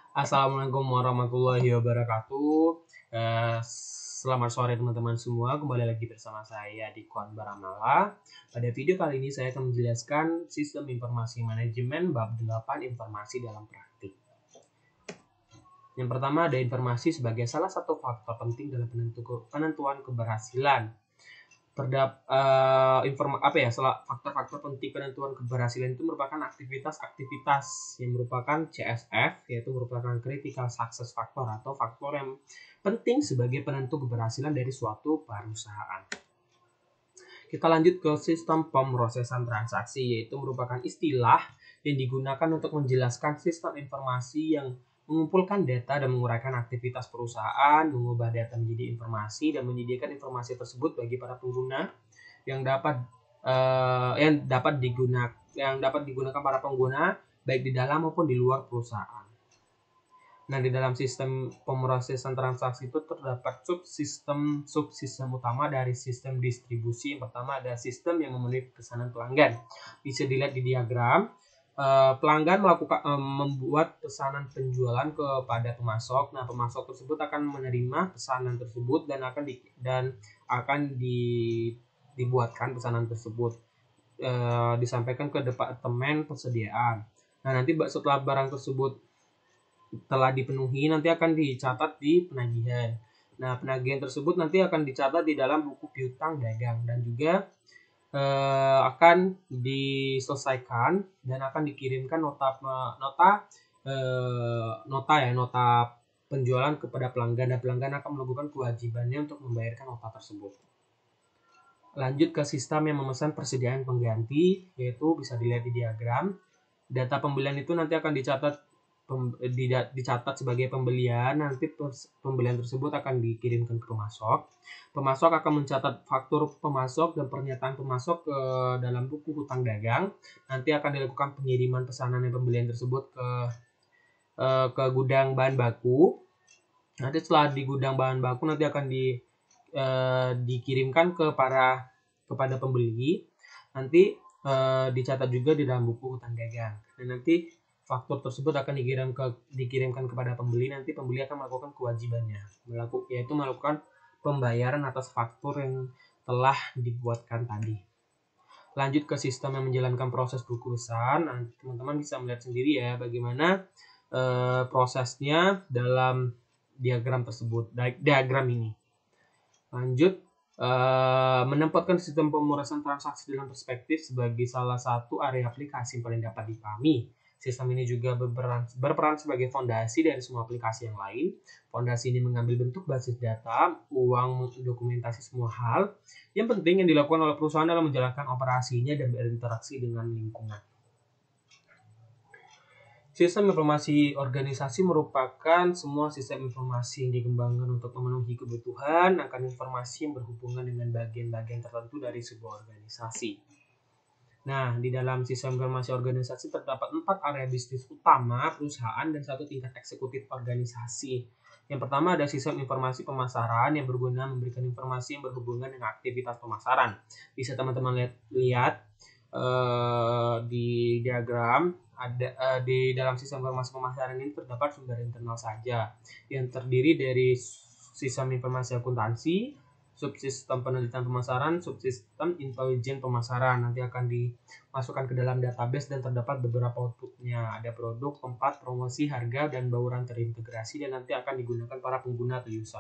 Assalamualaikum warahmatullahi wabarakatuh. Selamat sore teman-teman semua. Kembali lagi bersama saya di Kon Baramala. Pada video kali ini saya akan menjelaskan sistem informasi manajemen bab 8 informasi dalam praktik. Yang pertama ada informasi sebagai salah satu faktor penting dalam penentuan keberhasilan. Faktor-faktor penting penentuan keberhasilan itu merupakan aktivitas-aktivitas yang merupakan CSF, yaitu merupakan critical success factor atau faktor yang penting sebagai penentu keberhasilan dari suatu perusahaan. Kita lanjut ke sistem pemrosesan transaksi, yaitu merupakan istilah yang digunakan untuk menjelaskan sistem informasi yang mengumpulkan data dan menguraikan aktivitas perusahaan, mengubah data menjadi informasi, dan menyediakan informasi tersebut bagi para pengguna yang dapat digunakan para pengguna baik di dalam maupun di luar perusahaan. Nah, di dalam sistem pemrosesan transaksi itu terdapat subsistem utama dari sistem distribusi. Yang pertama ada sistem yang memenuhi pesanan pelanggan. Bisa dilihat di diagram. Pelanggan membuat pesanan penjualan kepada pemasok. Nah, pemasok tersebut akan menerima pesanan tersebut dan akan dibuatkan pesanan tersebut, disampaikan ke departemen persediaan. Nah, nanti setelah barang tersebut telah dipenuhi, nanti akan dicatat di penagihan. Nah, penagihan tersebut nanti akan dicatat di dalam buku piutang dagang dan juga akan diselesaikan dan akan dikirimkan nota penjualan kepada pelanggan, dan pelanggan akan melakukan kewajibannya untuk membayarkan nota tersebut. Lanjut ke sistem yang memesan persediaan pengganti, yaitu bisa dilihat di diagram. Data pembelian itu nanti akan dicatat sebagai pembelian. Nanti pembelian tersebut akan dikirimkan ke pemasok. Pemasok akan mencatat faktur pemasok dan pernyataan pemasok ke dalam buku hutang dagang. Nanti akan dilakukan pengiriman pesanan dan pembelian tersebut ke gudang bahan baku. Nanti setelah di gudang bahan baku nanti akan dikirimkan kepada pembeli. Nanti dicatat juga di dalam buku hutang dagang. Dan nanti faktur tersebut akan dikirimkan kepada pembeli. Nanti pembeli akan melakukan kewajibannya, yaitu melakukan pembayaran atas faktur yang telah dibuatkan tadi. Lanjut ke sistem yang menjalankan proses buku besar. Nah, teman-teman bisa melihat sendiri ya bagaimana prosesnya dalam diagram tersebut, diagram ini. Lanjut, menempatkan sistem pemrosesan transaksi dalam perspektif sebagai salah satu area aplikasi yang paling dapat dipahami. Sistem ini juga berperan sebagai fondasi dari semua aplikasi yang lain. Fondasi ini mengambil bentuk basis data, uang, dokumentasi semua hal yang penting yang dilakukan oleh perusahaan dalam menjalankan operasinya dan berinteraksi dengan lingkungan. Sistem informasi organisasi merupakan semua sistem informasi yang dikembangkan untuk memenuhi kebutuhan akan informasi yang berhubungan dengan bagian-bagian tertentu dari sebuah organisasi. Nah, di dalam sistem informasi organisasi terdapat 4 area bisnis utama perusahaan dan 1 tingkat eksekutif organisasi. Yang pertama ada sistem informasi pemasaran yang berguna memberikan informasi yang berhubungan dengan aktivitas pemasaran. Bisa teman-teman lihat di diagram. Di dalam sistem informasi pemasaran ini terdapat sumber internal saja yang terdiri dari sistem informasi akuntansi, subsistem penelitian pemasaran, subsistem intelijen pemasaran. Nanti akan dimasukkan ke dalam database dan terdapat beberapa outputnya. Ada produk, tempat, promosi, harga, dan bauran terintegrasi dan nanti akan digunakan para pengguna atau user.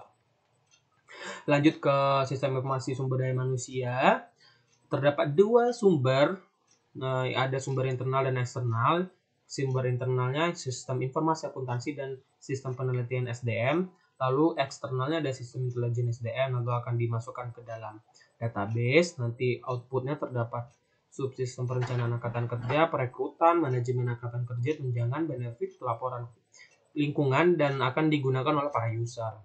Lanjut ke sistem informasi sumber daya manusia. Terdapat 2 sumber, ada sumber internal dan eksternal. Sumber internalnya sistem informasi akuntansi dan sistem penelitian SDM. Lalu eksternalnya ada sistem intelijen SDM, lalu akan dimasukkan ke dalam database. Nanti outputnya terdapat subsistem perencanaan angkatan kerja, perekrutan, manajemen angkatan kerja, tunjangan, benefit, pelaporan lingkungan, dan akan digunakan oleh para user.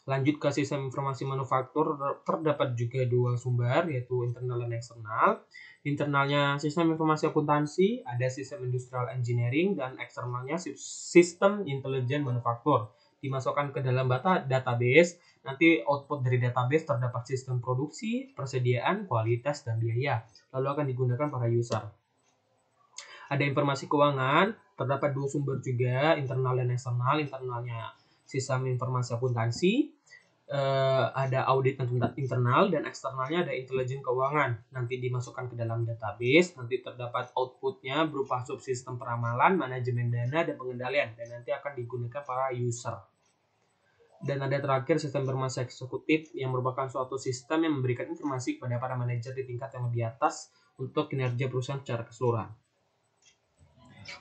Lanjut ke sistem informasi manufaktur, terdapat juga 2 sumber, yaitu internal dan eksternal. Internalnya sistem informasi akuntansi, ada sistem industrial engineering, dan eksternalnya sistem intelijen manufaktur. Dimasukkan ke dalam database, nanti output dari database terdapat sistem produksi, persediaan, kualitas, dan biaya. Lalu akan digunakan para user. Ada informasi keuangan, terdapat dua sumber juga, internal dan eksternal. Internalnya sistem informasi akuntansi, ada audit internal, dan eksternalnya ada intelijen keuangan. Nanti dimasukkan ke dalam database, nanti terdapat outputnya berupa subsistem peramalan, manajemen dana, dan pengendalian, dan nanti akan digunakan para user. Dan ada terakhir sistem informasi eksekutif, yang merupakan suatu sistem yang memberikan informasi kepada para manajer di tingkat yang lebih atas untuk kinerja perusahaan secara keseluruhan.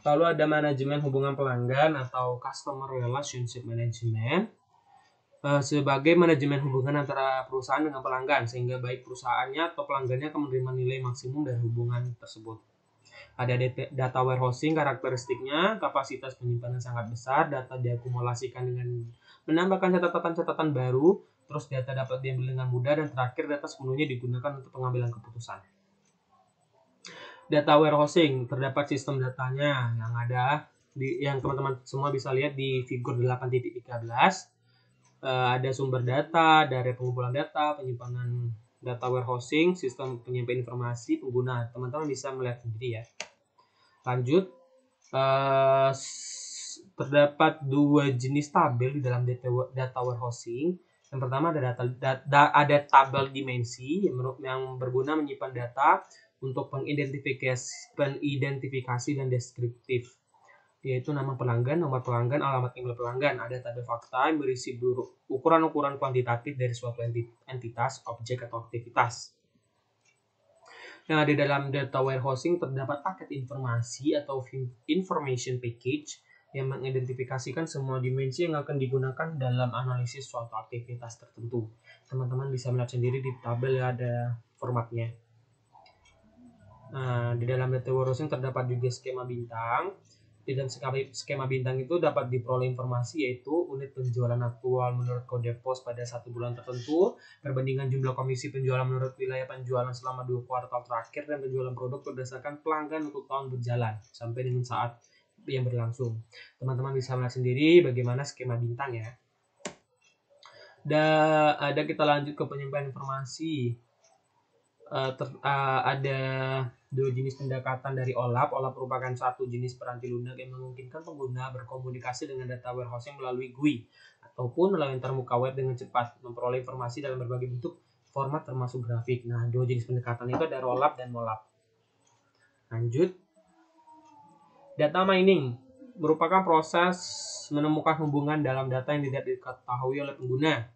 Lalu ada manajemen hubungan pelanggan atau customer relationship management, sebagai manajemen hubungan antara perusahaan dengan pelanggan, sehingga baik perusahaannya atau pelanggannya akan menerima nilai maksimum dari hubungan tersebut. Ada data warehousing, karakteristiknya kapasitas penyimpanan sangat besar, data diakumulasikan dengan menambahkan catatan-catatan baru, terus data dapat diambil dengan mudah, dan terakhir data sepenuhnya digunakan untuk pengambilan keputusan. Data warehousing, terdapat sistem datanya yang ada yang teman-teman semua bisa lihat di figur 8.13. Ada sumber data, dari pengumpulan data, penyimpanan data warehousing, sistem penyampaian informasi pengguna. Teman-teman bisa melihat sendiri ya. Lanjut, terdapat dua jenis tabel di dalam data warehousing. Yang pertama ada tabel dimensi yang berguna menyimpan data untuk pengidentifikasi dan deskriptif, yaitu nama pelanggan, nomor pelanggan, alamat email pelanggan. Ada tabel fakta yang berisi ukuran-ukuran kuantitatif dari suatu entitas, objek, atau aktivitas. Yang ada dalam data warehousing terdapat paket informasi atau information package yang mengidentifikasikan semua dimensi yang akan digunakan dalam analisis suatu aktivitas tertentu. Teman-teman bisa melihat sendiri di tabel ada formatnya. Nah, di dalam data warehousing terdapat juga skema bintang. Di dalam skema bintang itu dapat diperoleh informasi, yaitu unit penjualan aktual menurut kode pos pada satu bulan tertentu, perbandingan jumlah komisi penjualan menurut wilayah penjualan selama 2 kuartal terakhir, dan penjualan produk berdasarkan pelanggan untuk tahun berjalan sampai dengan saat yang berlangsung. Teman-teman bisa melihat sendiri bagaimana skema bintang ya. Ada kita lanjut ke penyampaian informasi. Ada dua jenis pendekatan dari OLAP. OLAP merupakan satu jenis peranti lunak yang memungkinkan pengguna berkomunikasi dengan data warehousing melalui GUI ataupun melalui antarmuka web dengan cepat, memperoleh informasi dalam berbagai bentuk format termasuk grafik. Nah, dua jenis pendekatan itu ada OLAP dan MOLAP. Lanjut, data mining merupakan proses menemukan hubungan dalam data yang tidak diketahui oleh pengguna.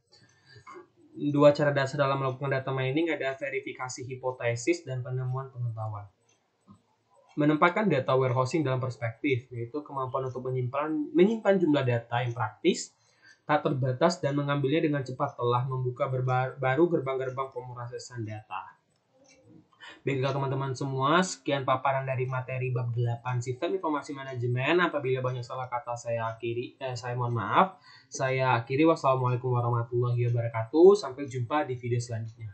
Dua cara dasar dalam melakukan data mining ada verifikasi hipotesis dan penemuan pengetahuan. Menempatkan data warehousing dalam perspektif, yaitu kemampuan untuk menyimpan jumlah data yang praktis, tak terbatas, dan mengambilnya dengan cepat telah membuka baru gerbang-gerbang pemrosesan data. Baiklah teman-teman semua, sekian paparan dari materi bab 8 Sistem Informasi Manajemen. Apabila banyak salah kata saya mohon maaf. Saya akhiri. Wassalamualaikum warahmatullahi wabarakatuh. Sampai jumpa di video selanjutnya.